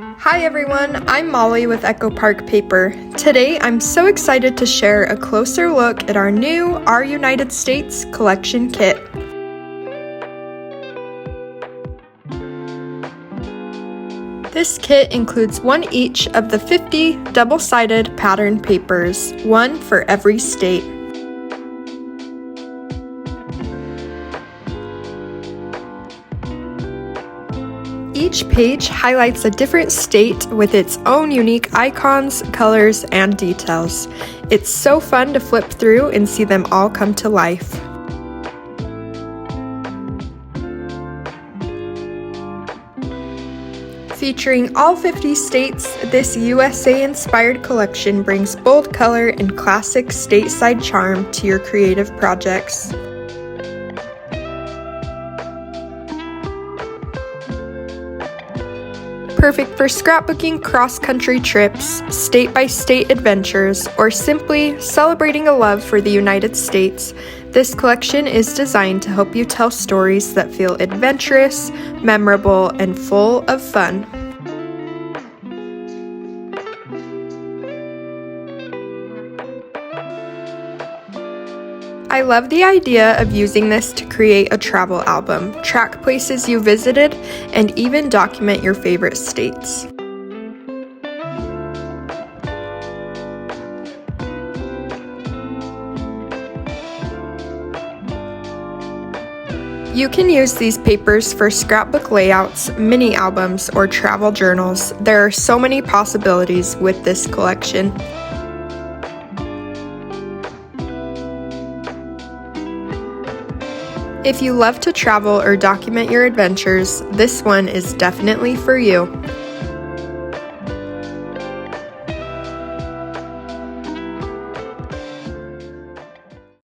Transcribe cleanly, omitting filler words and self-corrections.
Hi everyone, I'm Molly with Echo Park Paper. Today I'm so excited to share a closer look at our new Our United States collection kit. This kit includes one each of the 50 double-sided pattern papers, one for every state. Each page highlights a different state with its own unique icons, colors, and details. It's so fun to flip through and see them all come to life. Featuring all 50 states, this USA-inspired collection brings bold color and classic stateside charm to your creative projects. Perfect for scrapbooking cross-country trips, state-by-state adventures, or simply celebrating a love for the United States, this collection is designed to help you tell stories that feel adventurous, memorable, and full of fun. I love the idea of using this to create a travel album, track places you visited, and even document your favorite states. You can use these papers for scrapbook layouts, mini albums, or travel journals. There are so many possibilities with this collection. If you love to travel or document your adventures, this one is definitely for you.